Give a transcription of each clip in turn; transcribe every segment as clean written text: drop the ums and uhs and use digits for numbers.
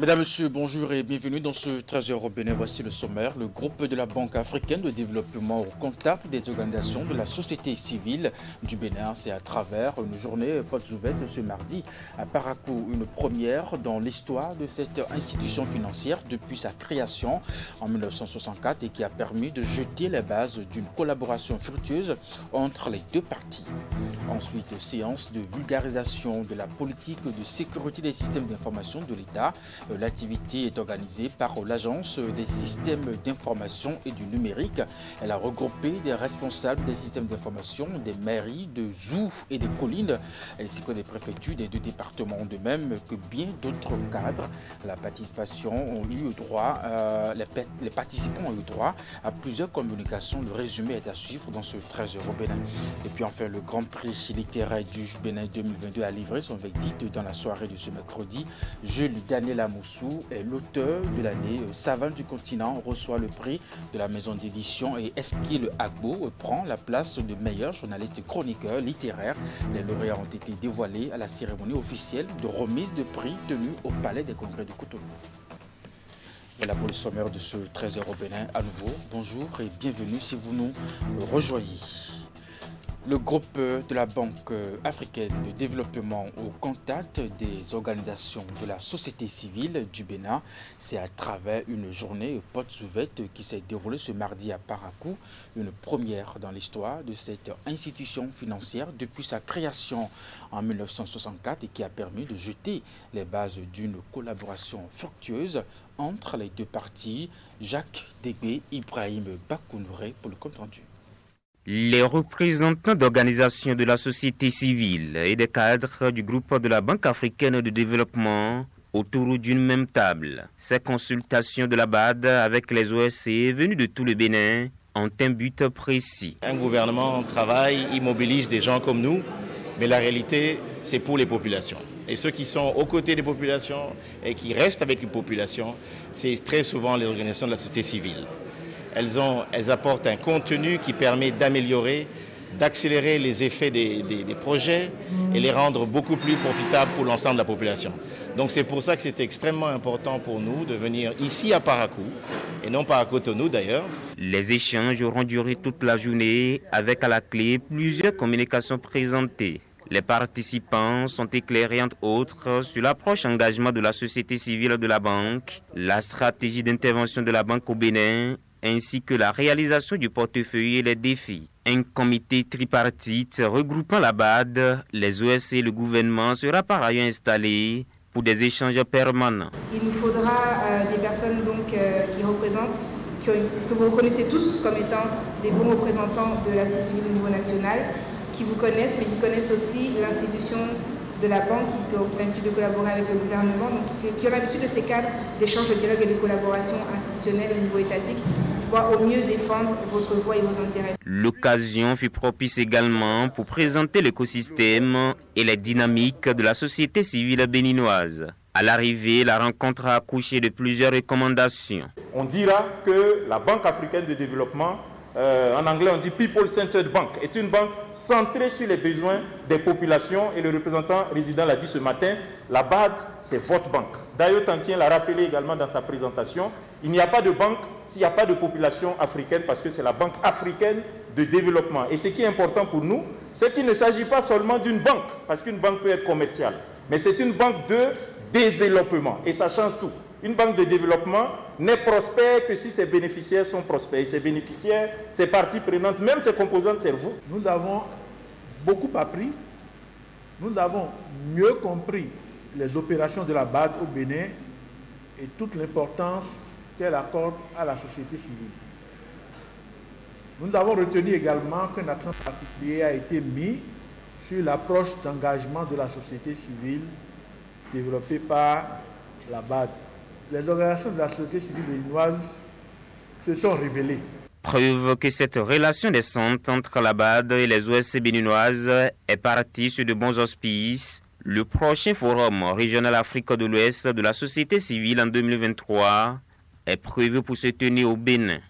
Mesdames, Messieurs, bonjour et bienvenue dans ce 13h au Bénin. Voici le sommaire. Le groupe de la Banque africaine de développement au contact des organisations de la société civile du Bénin. C'est à travers une journée portes ouvertes ce mardi à Parakou, une première dans l'histoire de cette institution financière depuis sa création en 1964 et qui a permis de jeter les bases d'une collaboration fructueuse entre les deux parties. Ensuite, séance de vulgarisation de la politique de sécurité des systèmes d'information de l'État. L'activité est organisée par l'Agence des systèmes d'information et du numérique. Elle a regroupé des responsables des systèmes d'information, des mairies de Zou et des collines, ainsi que des préfectures des deux départements, de même que bien d'autres cadres. Les participants ont eu droit à plusieurs communications. Le résumé est à suivre dans ce 13h au Bénin. Et puis enfin, le Grand Prix littéraire du Bénin 2022 a livré son verdict dans la soirée de ce mercredi. Jules Daniel Amoussou est l'auteur de l'année. Savane du continent reçoit le prix de la maison d'édition et Esquil Agbo prend la place de meilleur journaliste chroniqueur littéraire. Les lauréats ont été dévoilés à la cérémonie officielle de remise de prix tenue au Palais des Congrès de Cotonou. Voilà pour le sommaire de ce 13h au Bénin. À nouveau, bonjour et bienvenue si vous nous rejoignez. Le groupe de la Banque africaine de développement au contact des organisations de la société civile du Bénin, c'est à travers une journée portes ouvertes qui s'est déroulée ce mardi à Parakou, une première dans l'histoire de cette institution financière depuis sa création en 1964 et qui a permis de jeter les bases d'une collaboration fructueuse entre les deux parties. Jacques Dégbé, Ibrahim Bakounouré pour le compte rendu. Les représentants d'organisations de la société civile et des cadres du groupe de la Banque africaine de développement autour d'une même table. Ces consultations de la BAD avec les OSC venus de tout le Bénin ont un but précis. Un gouvernement travaille, il mobilise des gens comme nous, mais la réalité, c'est pour les populations. Et ceux qui sont aux côtés des populations et qui restent avec les populations, c'est très souvent les organisations de la société civile. Elles apportent un contenu qui permet d'améliorer, d'accélérer les effets des projets et les rendre beaucoup plus profitables pour l'ensemble de la population. Donc c'est pour ça que c'est extrêmement important pour nous de venir ici à Parakou, et non pas à Cotonou d'ailleurs. Les échanges auront duré toute la journée avec à la clé plusieurs communications présentées. Les participants sont éclairés entre autres sur l'approche engagement de la société civile de la banque, la stratégie d'intervention de la banque au Bénin, ainsi que la réalisation du portefeuille et les défis. Un comité tripartite regroupant la BAD, les OSC et le gouvernement sera par ailleurs installé pour des échanges permanents. Il nous faudra des personnes qui représentent, que vous reconnaissez tous comme étant des bons représentants de la société civile au niveau national, qui vous connaissent, mais qui connaissent aussi l'institution de la banque, qui ont l'habitude de collaborer avec le gouvernement, donc qui ont l'habitude de ces cadres d'échange, de dialogue et de collaboration institutionnelle au niveau étatique, pour pouvoir au mieux défendre votre voix et vos intérêts. L'occasion fut propice également pour présenter l'écosystème et les dynamiques de la société civile béninoise. À l'arrivée, la rencontre a accouché de plusieurs recommandations. On dira que la Banque africaine de développement, en anglais on dit People Centered Bank, est une banque centrée sur les besoins des populations, et le représentant résident l'a dit ce matin, la BAD c'est votre banque. Dayo Tankien l'a rappelé également dans sa présentation, il n'y a pas de banque s'il n'y a pas de population africaine, parce que c'est la Banque africaine de développement. Et ce qui est important pour nous, c'est qu'il ne s'agit pas seulement d'une banque, parce qu'une banque peut être commerciale, mais c'est une banque de développement, et ça change tout. Une banque de développement n'est prospère que si ses bénéficiaires sont prospères. Et ses bénéficiaires, ses parties prenantes, même ses composantes, c'est vous. Nous avons beaucoup appris. Nous avons mieux compris les opérations de la BAD au Bénin et toute l'importance qu'elle accorde à la société civile. Nous avons retenu également qu'un accent particulier a été mis sur l'approche d'engagement de la société civile développée par la BAD. Les organisations de la société civile béninoise se sont révélées. Preuve que cette relation décente entre la BAD et les OSC béninoises est partie sur de bons auspices. Le prochain forum régional Afrique de l'Ouest de la société civile en 2023 est prévu pour se tenir au Bénin.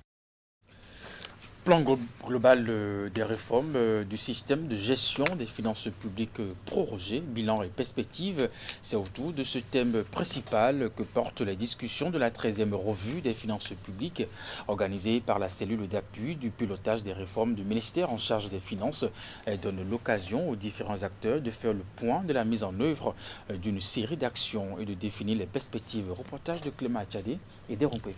Plan global des réformes du système de gestion des finances publiques prorogé, bilan et perspectives. C'est autour de ce thème principal que portent les discussions de la 13e revue des finances publiques organisée par la cellule d'appui du pilotage des réformes du ministère en charge des finances. Elle donne l'occasion aux différents acteurs de faire le point de la mise en œuvre d'une série d'actions et de définir les perspectives. Reportage de Clément Achadé et des Rompévis.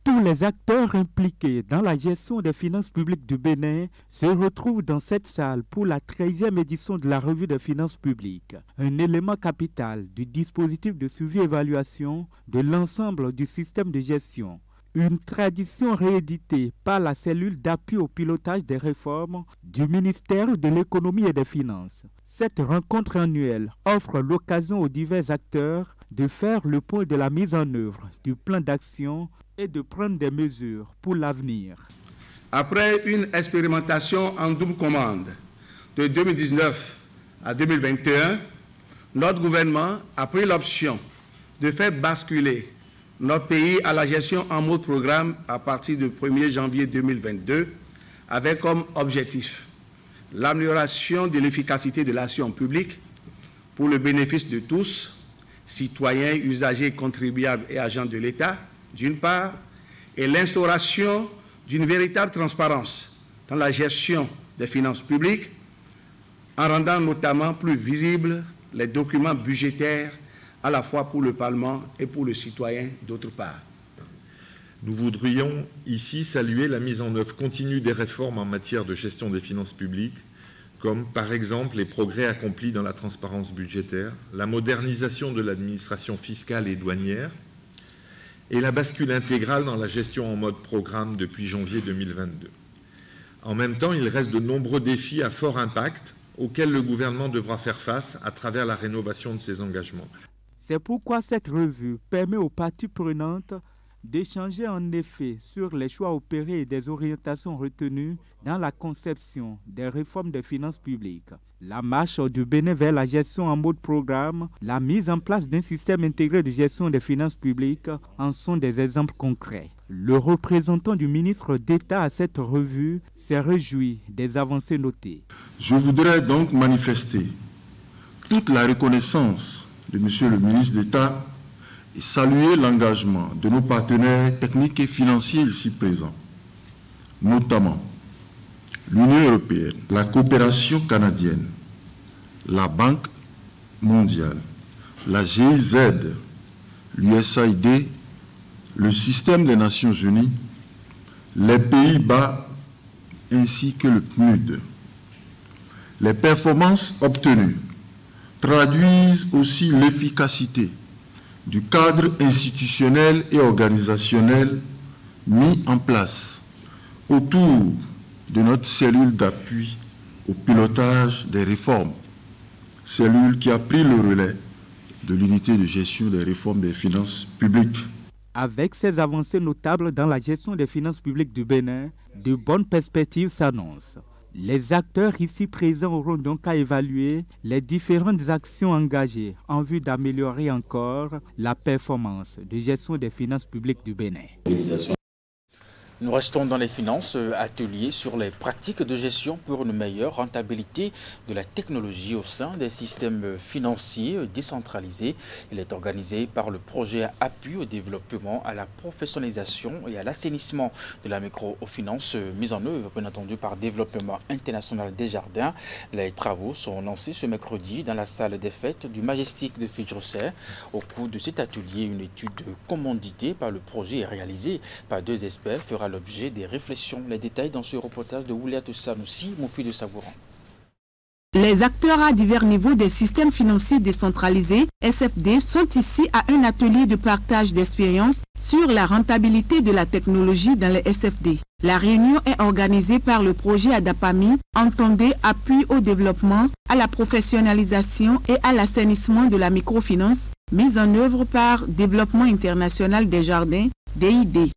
Tous les acteurs impliqués dans la gestion des finances publiques du Bénin se retrouvent dans cette salle pour la 13e édition de la revue des finances publiques, un élément capital du dispositif de suivi et évaluation de l'ensemble du système de gestion. Une tradition rééditée par la cellule d'appui au pilotage des réformes du ministère de l'économie et des finances. Cette rencontre annuelle offre l'occasion aux divers acteurs de faire le point de la mise en œuvre du plan d'action et de prendre des mesures pour l'avenir. Après une expérimentation en double commande de 2019 à 2021, notre gouvernement a pris l'option de faire basculer notre pays à la gestion en mode programme à partir du 1er janvier 2022, avec comme objectif l'amélioration de l'efficacité de l'action publique pour le bénéfice de tous, citoyens, usagers, contribuables et agents de l'État, d'une part, et l'instauration d'une véritable transparence dans la gestion des finances publiques, en rendant notamment plus visibles les documents budgétaires à la fois pour le Parlement et pour le citoyen d'autre part. Nous voudrions ici saluer la mise en œuvre continue des réformes en matière de gestion des finances publiques, comme par exemple les progrès accomplis dans la transparence budgétaire, la modernisation de l'administration fiscale et douanière, et la bascule intégrale dans la gestion en mode programme depuis janvier 2022. En même temps, il reste de nombreux défis à fort impact auxquels le gouvernement devra faire face à travers la rénovation de ses engagements. C'est pourquoi cette revue permet aux parties prenantes d'échanger en effet sur les choix opérés et des orientations retenues dans la conception des réformes des finances publiques. La marche du Bénin vers la gestion en mode programme, la mise en place d'un système intégré de gestion des finances publiques en sont des exemples concrets. Le représentant du ministre d'État à cette revue s'est réjoui des avancées notées. Je voudrais donc manifester toute la reconnaissance de Monsieur le ministre d'État et saluer l'engagement de nos partenaires techniques et financiers ici présents, notamment l'Union européenne, la coopération canadienne, la Banque mondiale, la GIZ, l'USAID, le système des Nations Unies, les Pays-Bas ainsi que le PNUD. Les performances obtenues traduisent aussi l'efficacité du cadre institutionnel et organisationnel mis en place autour de notre cellule d'appui au pilotage des réformes, cellule qui a pris le relais de l'unité de gestion des réformes des finances publiques. Avec ces avancées notables dans la gestion des finances publiques du Bénin, de bonnes perspectives s'annoncent. Les acteurs ici présents auront donc à évaluer les différentes actions engagées en vue d'améliorer encore la performance de gestion des finances publiques du Bénin. Nous restons dans les finances, atelier sur les pratiques de gestion pour une meilleure rentabilité de la technologie au sein des systèmes financiers décentralisés. Il est organisé par le projet Appui au développement, à la professionnalisation et à l'assainissement de la microfinance, mise en œuvre bien entendu par Développement International Desjardins. Les travaux sont lancés ce mercredi dans la salle des fêtes du Majestic de Fidjrosser. Au cours de cet atelier, une étude commanditée par le projet et réalisée par 2 experts fera l'objet des réflexions. Les détails dans ce reportage de Ouliatou Sanoussi, Moufi de Savouran. Les acteurs à divers niveaux des systèmes financiers décentralisés, SFD, sont ici à un atelier de partage d'expériences sur la rentabilité de la technologie dans les SFD. La réunion est organisée par le projet ADAPAMI, entendé appui au développement, à la professionnalisation et à l'assainissement de la microfinance, mise en œuvre par Développement International Desjardins, DID.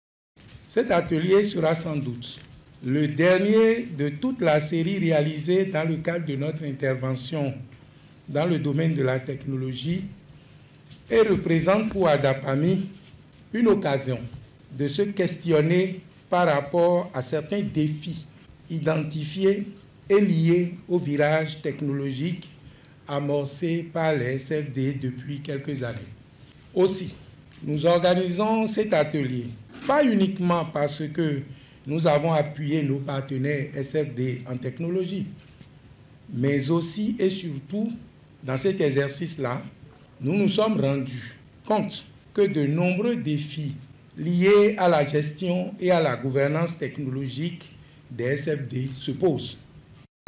Cet atelier sera sans doute le dernier de toute la série réalisée dans le cadre de notre intervention dans le domaine de la technologie et représente pour ADAPAMI une occasion de se questionner par rapport à certains défis identifiés et liés au virage technologique amorcé par les SFD depuis quelques années. Aussi, nous organisons cet atelier, pas uniquement parce que nous avons appuyé nos partenaires SFD en technologie, mais aussi et surtout, dans cet exercice-là, nous nous sommes rendus compte que de nombreux défis liés à la gestion et à la gouvernance technologique des SFD se posent.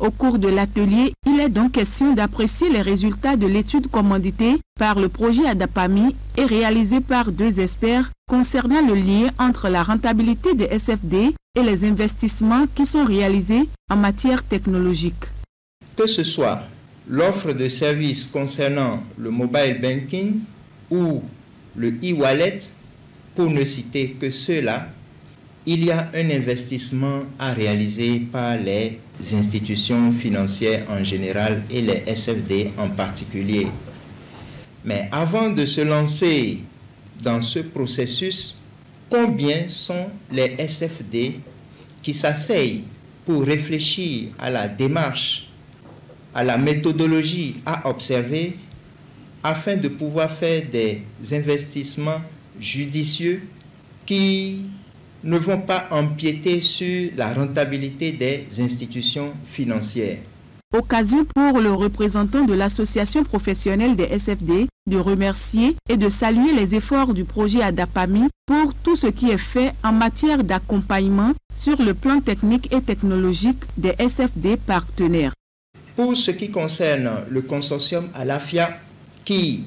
Au cours de l'atelier, il est donc question d'apprécier les résultats de l'étude commanditée par le projet ADAPAMI et réalisée par 2 experts concernant le lien entre la rentabilité des SFD et les investissements qui sont réalisés en matière technologique. Que ce soit l'offre de services concernant le mobile banking ou le e-wallet, pour ne citer que ceux-là, il y a un investissement à réaliser par les institutions financières en général et les SFD en particulier. Mais avant de se lancer dans ce processus, combien sont les SFD qui s'asseyent pour réfléchir à la démarche, à la méthodologie à observer afin de pouvoir faire des investissements judicieux qui ne vont pas empiéter sur la rentabilité des institutions financières. Occasion pour le représentant de l'association professionnelle des SFD de remercier et de saluer les efforts du projet ADAPAMI pour tout ce qui est fait en matière d'accompagnement sur le plan technique et technologique des SFD partenaires. Pour ce qui concerne le consortium Alafia, qui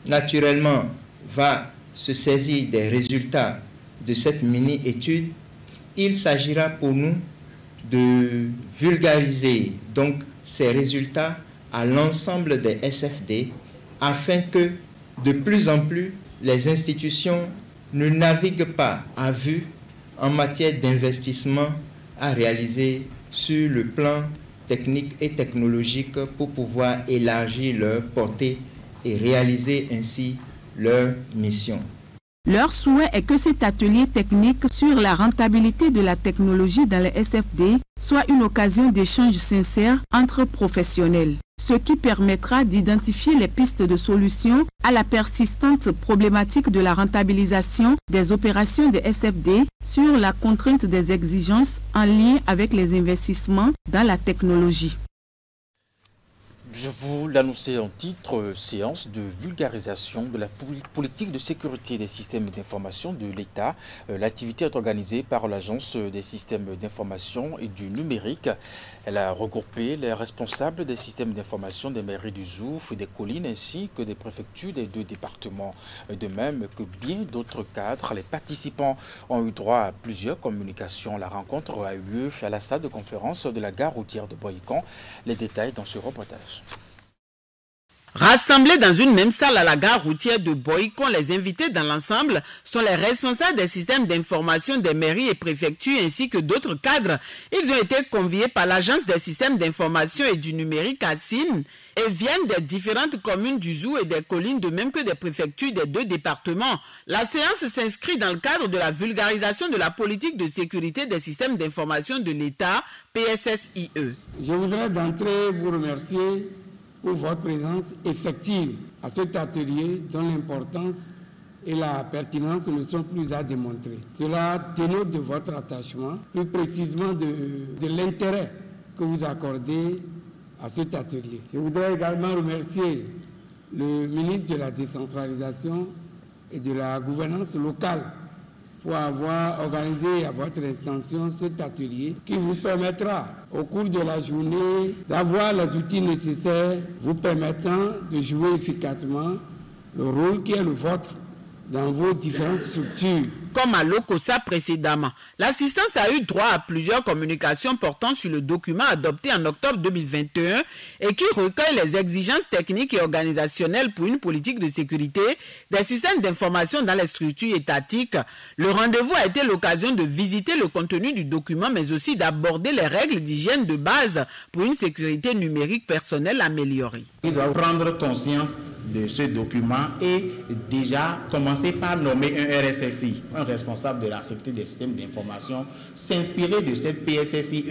naturellement va se saisir des résultats de cette mini-étude, il s'agira pour nous de vulgariser donc ces résultats à l'ensemble des SFD afin que de plus en plus les institutions ne naviguent pas à vue en matière d'investissement à réaliser sur le plan technique et technologique pour pouvoir élargir leur portée et réaliser ainsi leur mission. Leur souhait est que cet atelier technique sur la rentabilité de la technologie dans les SFD soit une occasion d'échange sincère entre professionnels, ce qui permettra d'identifier les pistes de solutions à la persistante problématique de la rentabilisation des opérations des SFD sur la contrainte des exigences en lien avec les investissements dans la technologie. Je vous l'annonçais en titre, séance de vulgarisation de la politique de sécurité des systèmes d'information de l'État. L'activité est organisée par l'Agence des systèmes d'information et du numérique. Elle a regroupé les responsables des systèmes d'information des mairies du Zouf et des collines ainsi que des préfectures des 2 départements. De même que bien d'autres cadres, les participants ont eu droit à plusieurs communications. La rencontre a eu lieu à la salle de conférence de la gare routière de Boïkan. Les détails dans ce reportage. Rassemblés dans une même salle à la gare routière de Boïkan, les invités dans l'ensemble sont les responsables des systèmes d'information des mairies et préfectures ainsi que d'autres cadres. Ils ont été conviés par l'Agence des systèmes d'information et du numérique ASIN et viennent des différentes communes du Zou et des collines, de même que des préfectures des 2 départements. La séance s'inscrit dans le cadre de la vulgarisation de la politique de sécurité des systèmes d'information de l'État, PSSIE. Je voudrais d'entrée vous remercier pour votre présence effective à cet atelier dont l'importance et la pertinence ne sont plus à démontrer. Cela dénote de votre attachement, plus précisément de l'intérêt que vous accordez à cet atelier. Je voudrais également remercier le ministre de la décentralisation et de la gouvernance locale pour avoir organisé à votre intention cet atelier qui vous permettra au cours de la journée d'avoir les outils nécessaires vous permettant de jouer efficacement le rôle qui est le vôtre dans vos différentes structures. Comme à l'OCOSA précédemment, l'assistance a eu droit à plusieurs communications portant sur le document adopté en octobre 2021 et qui recueille les exigences techniques et organisationnelles pour une politique de sécurité des systèmes d'information dans les structures étatiques. Le rendez-vous a été l'occasion de visiter le contenu du document, mais aussi d'aborder les règles d'hygiène de base pour une sécurité numérique personnelle améliorée. Il doit prendre conscience de ce document et déjà commencer par nommer un RSSI, un responsable de la sécurité des systèmes d'information s'inspirer de cette PSSIE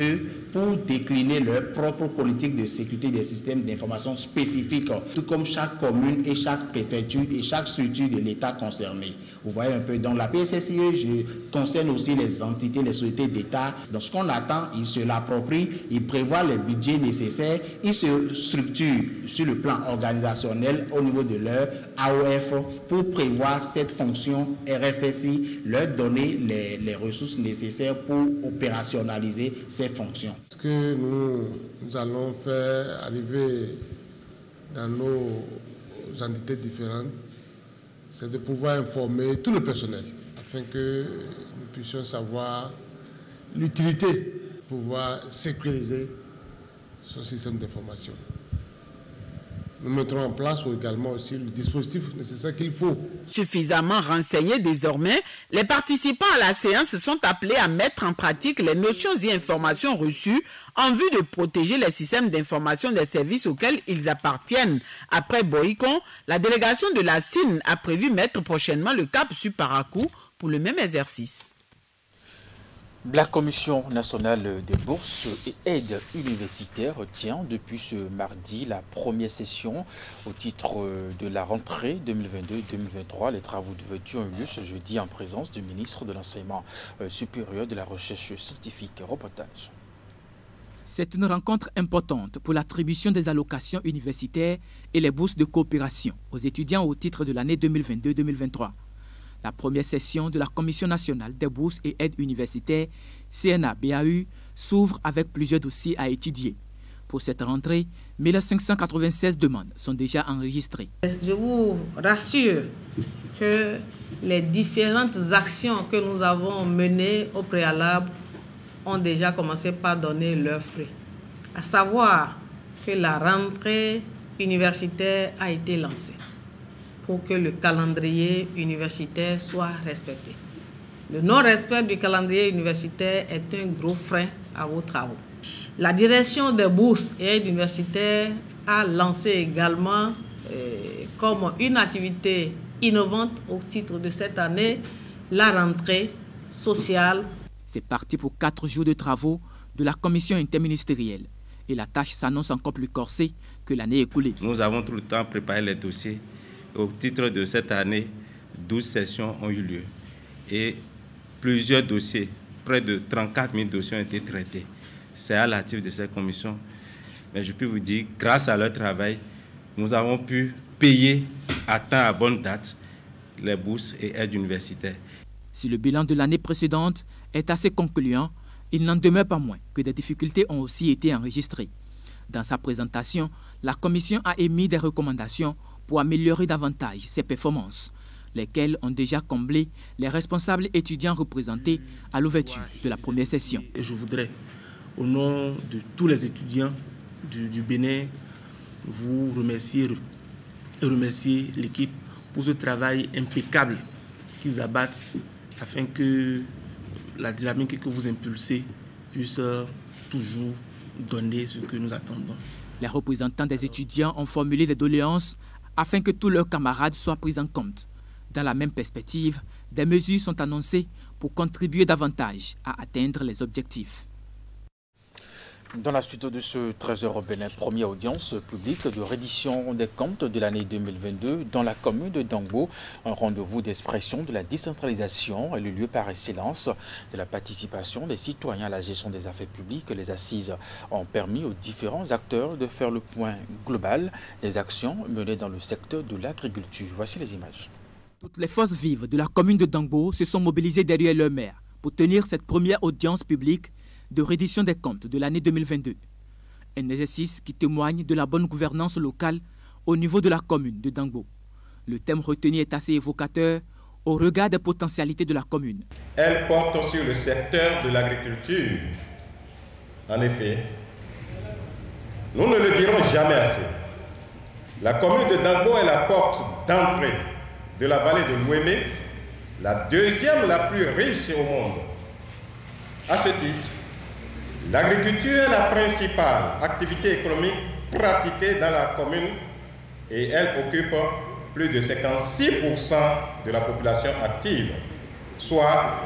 pour décliner leur propre politique de sécurité des systèmes d'information spécifiques, tout comme chaque commune et chaque préfecture et chaque structure de l'État concerné. Vous voyez un peu, donc la PSSIE concerne aussi les entités, les sociétés d'État. Dans ce qu'on attend, ils se l'approprient, ils prévoient les budgets nécessaires, ils se structurent sur le plan organisationnel au niveau de leur AOF pour prévoir cette fonction RSSI, leur donner les ressources nécessaires pour opérationnaliser ces fonctions. Ce que nous allons faire arriver dans nos entités différentes, c'est de pouvoir informer tout le personnel afin que nous puissions savoir l'utilité de pouvoir sécuriser ce système d'information. Nous mettrons en place également aussi le dispositif nécessaire qu'il faut. Suffisamment renseignés désormais, les participants à la séance sont appelés à mettre en pratique les notions et informations reçues en vue de protéger les systèmes d'information des services auxquels ils appartiennent. Après Boïcon, la délégation de la CIN a prévu mettre prochainement le cap sur Parakou pour le même exercice. La Commission nationale des bourses et aides universitaires tient depuis ce mardi la première session au titre de la rentrée 2022-2023. Les travaux d'ouverture ont eu lieu ce jeudi en présence du ministre de l'Enseignement supérieur de la Recherche scientifique. Reportage. C'est une rencontre importante pour l'attribution des allocations universitaires et les bourses de coopération aux étudiants au titre de l'année 2022-2023. La première session de la Commission nationale des bourses et aides universitaires, CNA-BAU, s'ouvre avec plusieurs dossiers à étudier. Pour cette rentrée, 1596 demandes sont déjà enregistrées. Je vous rassure que les différentes actions que nous avons menées au préalable ont déjà commencé par donner leurs fruits. À savoir que la rentrée universitaire a été lancée pour que le calendrier universitaire soit respecté. Le non-respect du calendrier universitaire est un gros frein à vos travaux. La direction des bourses et aides universitaires a lancé également comme une activité innovante au titre de cette année la rentrée sociale. C'est parti pour 4 jours de travaux de la commission interministérielle et la tâche s'annonce encore plus corsée que l'année écoulée. Nous avons tout le temps préparé les dossiers. Au titre de cette année, 12 sessions ont eu lieu et plusieurs dossiers, près de 34 000 dossiers ont été traités. C'est à l'actif de cette commission. Mais je peux vous dire, grâce à leur travail, nous avons pu payer à temps, à bonne date, les bourses et aides universitaires. Si le bilan de l'année précédente est assez concluant, il n'en demeure pas moins que des difficultés ont aussi été enregistrées. Dans sa présentation, la Commission a émis des recommandations pour améliorer davantage ses performances, lesquelles ont déjà comblé les responsables étudiants représentés à l'ouverture de la première session. Et je voudrais, au nom de tous les étudiants du Bénin, vous remercier et remercier l'équipe pour ce travail impeccable qu'ils abattent afin que la dynamique que vous impulsez puisse toujours donner ce que nous attendons. Les représentants des étudiants ont formulé des doléances afin que tous leurs camarades soient pris en compte. Dans la même perspective, des mesures sont annoncées pour contribuer davantage à atteindre les objectifs. Dans la suite de ce Trésor au Bénin, première audience publique de reddition des comptes de l'année 2022 dans la commune de Dangbo, un rendez-vous d'expression de la décentralisation et le lieu par excellence de la participation des citoyens à la gestion des affaires publiques. Les assises ont permis aux différents acteurs de faire le point global des actions menées dans le secteur de l'agriculture. Voici les images. Toutes les forces vives de la commune de Dangbo se sont mobilisées derrière leur maire pour tenir cette première audience publique de reddition des comptes de l'année 2022. Un exercice qui témoigne de la bonne gouvernance locale au niveau de la commune de Dangbo. Le thème retenu est assez évocateur au regard des potentialités de la commune. Elle porte sur le secteur de l'agriculture. En effet, nous ne le dirons jamais assez. La commune de Dangbo est la porte d'entrée de la vallée de l'Ouémé, la deuxième la plus riche au monde. À ce titre, l'agriculture est la principale activité économique pratiquée dans la commune et elle occupe plus de 56% de la population active. soit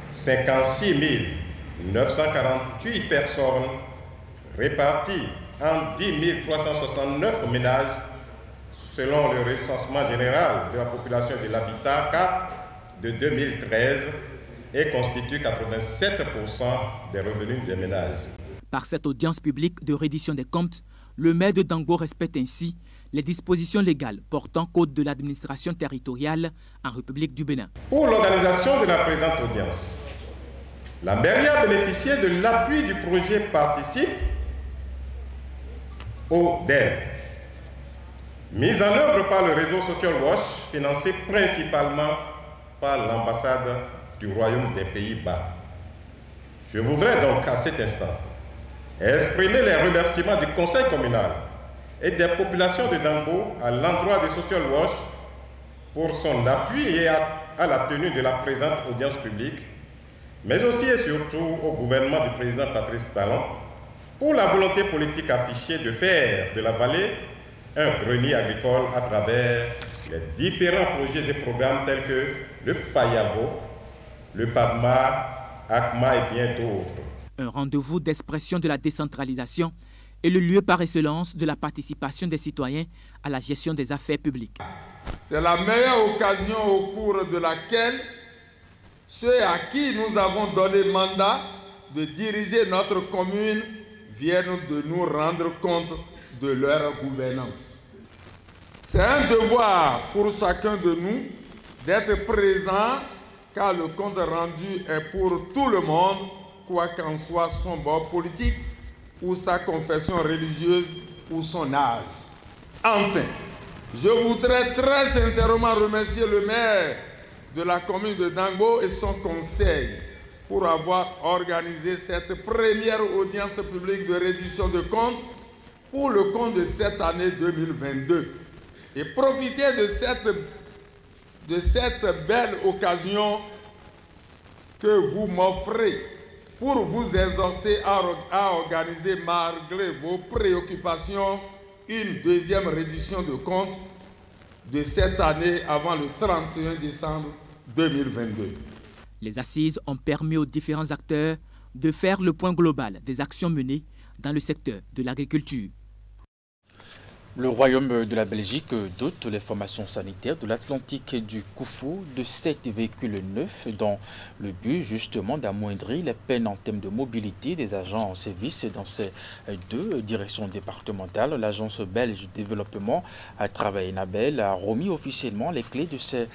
56 948 personnes réparties en 10 369 ménages selon le recensement général de la population et de l'habitat 4 de 2013 et constitue 87% des revenus des ménages. Par cette audience publique de reddition des comptes, le maire de Dango respecte ainsi les dispositions légales portant code de l'administration territoriale en République du Bénin. Pour l'organisation de la présente audience, la mairie a bénéficié de l'appui du projet Participe au DEL, mise en œuvre par le réseau Social Watch, financé principalement par l'ambassade du Royaume des Pays-Bas. Je voudrais donc à cet instant exprimer les remerciements du conseil communal et des populations de Dango à l'endroit de Social Watch pour son appui et à la tenue de la présente audience publique, mais aussi et surtout au gouvernement du président Patrice Talon pour la volonté politique affichée de faire de la vallée un grenier agricole à travers les différents projets et programmes tels que le Payavo, le PADMA, ACMA et bien d'autres. Un rendez-vous d'expression de la décentralisation est le lieu par excellence de la participation des citoyens à la gestion des affaires publiques. C'est la meilleure occasion au cours de laquelle ceux à qui nous avons donné mandat de diriger notre commune viennent de nous rendre compte de leur gouvernance. C'est un devoir pour chacun de nous d'être présent car le compte rendu est pour tout le monde, quoi qu'en soit son bord politique ou sa confession religieuse ou son âge. Enfin, je voudrais très sincèrement remercier le maire de la commune de Dango et son conseil pour avoir organisé cette première audience publique de reddition de comptes pour le compte de cette année 2022 et profiter de cette belle occasion que vous m'offrez pour vous exhorter à organiser, malgré vos préoccupations, une deuxième reddition de comptes de cette année avant le 31 décembre 2022. Les assises ont permis aux différents acteurs de faire le point global des actions menées dans le secteur de l'agriculture. Le Royaume de la Belgique dote les formations sanitaires de l'Atlantique et du Koufou de 7 véhicules neufs dans le but justement d'amoindrir les peines en termes de mobilité des agents en service dans ces deux directions départementales. L'Agence belge de développement à travers Enabel a remis officiellement les clés de ces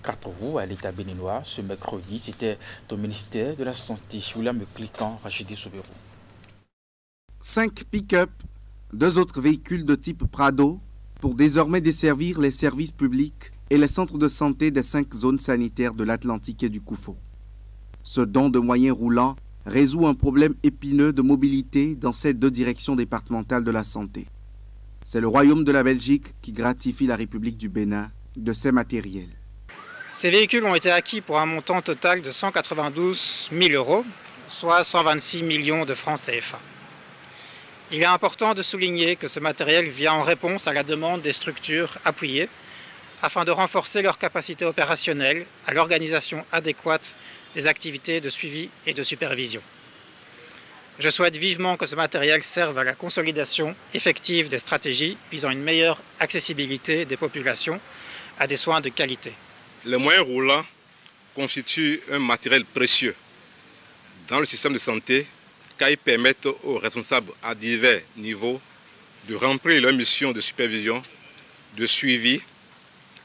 4 roues à l'État béninois ce mercredi. C'était au ministère de la Santé. William Cliquant, Rachidi Soubérou. 5 pick-up, 2 autres véhicules de type Prado pour désormais desservir les services publics et les centres de santé des 5 zones sanitaires de l'Atlantique et du Koufou. Ce don de moyens roulants résout un problème épineux de mobilité dans ces 2 directions départementales de la santé. C'est le Royaume de la Belgique qui gratifie la République du Bénin de ces matériels. Ces véhicules ont été acquis pour un montant total de 192 000 €, soit 126 millions de francs CFA. Il est important de souligner que ce matériel vient en réponse à la demande des structures appuyées afin de renforcer leur capacité opérationnelle à l'organisation adéquate des activités de suivi et de supervision. Je souhaite vivement que ce matériel serve à la consolidation effective des stratégies visant une meilleure accessibilité des populations à des soins de qualité. Les moyens roulants constituent un matériel précieux dans le système de santé car ils permettent aux responsables à divers niveaux de remplir leur mission de supervision, de suivi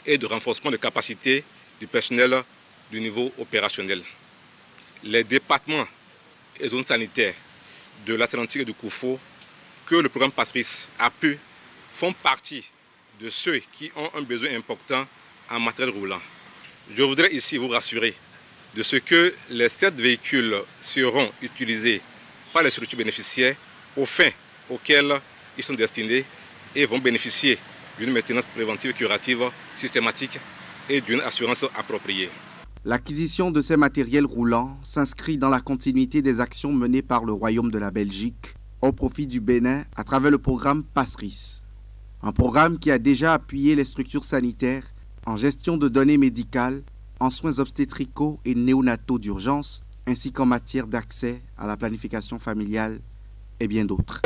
et de renforcement de capacité du personnel du niveau opérationnel. Les départements et zones sanitaires de l'Atlantique et du Koufou que le programme Passeris a pu font partie de ceux qui ont un besoin important en matériel roulant. Je voudrais ici vous rassurer de ce que les 7 véhicules seront utilisés par les structures bénéficiaires aux fins auxquelles ils sont destinés et vont bénéficier d'une maintenance préventive et curative systématique et d'une assurance appropriée. L'acquisition de ces matériels roulants s'inscrit dans la continuité des actions menées par le Royaume de la Belgique au profit du Bénin à travers le programme Passeris. Un programme qui a déjà appuyé les structures sanitaires en gestion de données médicales en soins obstétricaux et néonataux d'urgence, ainsi qu'en matière d'accès à la planification familiale et bien d'autres.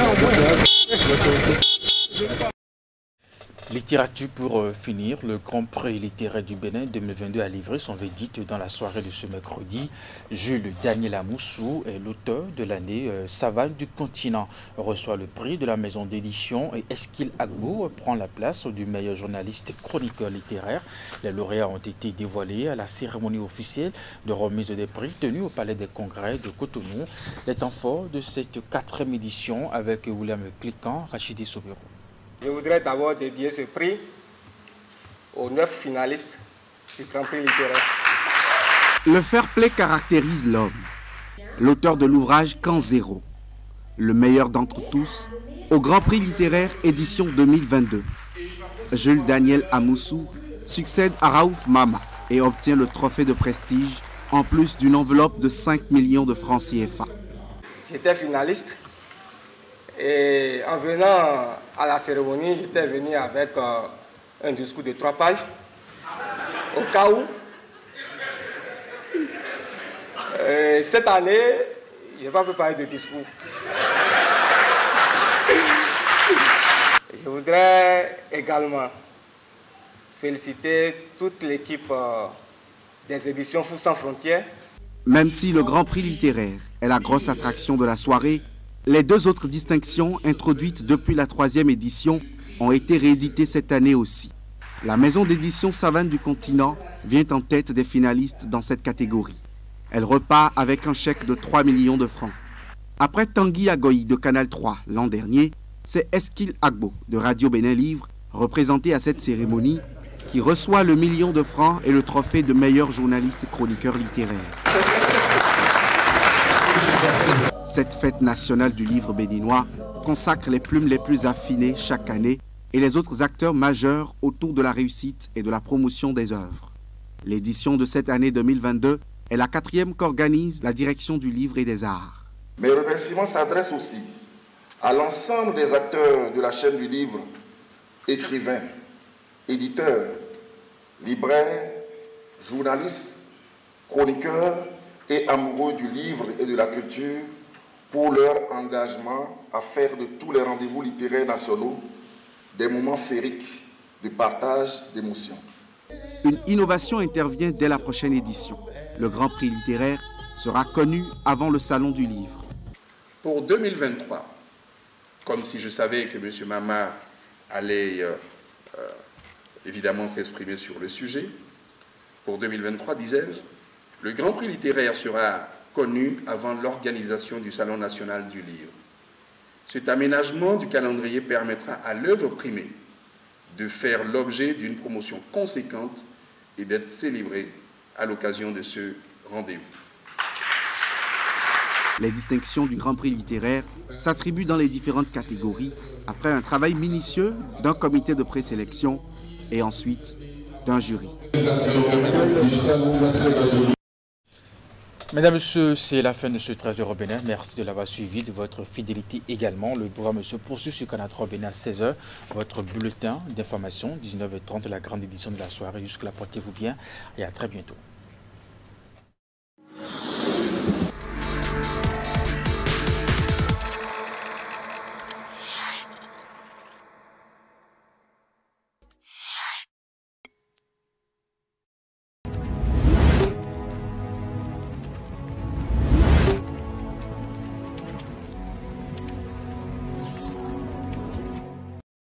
Littérature pour finir, le Grand Prix littéraire du Bénin 2022 a livré son verdict dans la soirée de ce mercredi. Jules Daniel Amoussou est l'auteur de l'année. Savane du continent reçoit le prix de la maison d'édition et Eskil Agbo prend la place du meilleur journaliste chroniqueur littéraire. Les lauréats ont été dévoilés à la cérémonie officielle de remise des prix tenue au Palais des Congrès de Cotonou. Les temps forts de cette 4e édition avec William Cliquant, Rachidi Sobero. Je voudrais d'abord dédier ce prix aux 9 finalistes du Grand Prix littéraire. Le fair play caractérise l'homme. L'auteur de l'ouvrage Camp Zéro, le meilleur d'entre tous, au Grand Prix littéraire édition 2022. Jules Daniel Amoussou succède à Raouf Mama et obtient le trophée de prestige en plus d'une enveloppe de 5 millions de francs CFA. J'étais finaliste. Et en venant à la cérémonie, j'étais venu avec un discours de 3 pages, au cas où. Cette année, je n'ai pas préparé de discours. Je voudrais également féliciter toute l'équipe des éditions Fous sans frontières. Même si le Grand Prix littéraire est la grosse attraction de la soirée, les 2 autres distinctions introduites depuis la 3e édition ont été rééditées cette année aussi. La maison d'édition Savane du continent vient en tête des finalistes dans cette catégorie. Elle repart avec un chèque de 3 millions de francs. Après Tanguy Agoï de Canal 3 l'an dernier, c'est Eskil Agbo de Radio Bénin Livre, représenté à cette cérémonie, qui reçoit le 1 million de francs et le trophée de meilleur journaliste chroniqueur littéraire. Cette fête nationale du livre béninois consacre les plumes les plus affinées chaque année et les autres acteurs majeurs autour de la réussite et de la promotion des œuvres. L'édition de cette année 2022 est la 4e qu'organise la Direction du Livre et des Arts. Mes remerciements s'adressent aussi à l'ensemble des acteurs de la chaîne du livre, écrivains, éditeurs, libraires, journalistes, chroniqueurs et amoureux du livre et de la culture pour leur engagement à faire de tous les rendez-vous littéraires nationaux des moments féeriques de partage d'émotions. Une innovation intervient dès la prochaine édition. Le Grand Prix littéraire sera connu avant le Salon du Livre. Pour 2023, comme si je savais que M. Mama allait évidemment s'exprimer sur le sujet, pour 2023, disais-je, le Grand Prix littéraire sera connu avant l'organisation du Salon national du livre. Cet aménagement du calendrier permettra à l'œuvre primée de faire l'objet d'une promotion conséquente et d'être célébrée à l'occasion de ce rendez-vous. Les distinctions du Grand Prix littéraire s'attribuent dans les différentes catégories après un travail minutieux d'un comité de présélection et ensuite d'un jury. Mesdames et messieurs, c'est la fin de ce 13 Euro Bénin. Merci de l'avoir suivi, de votre fidélité également. Le programme se poursuit sur Canal 3 Bénin à 16h. Votre bulletin d'information, 19h30, la grande édition de la soirée. Jusque-là, portez-vous bien et à très bientôt.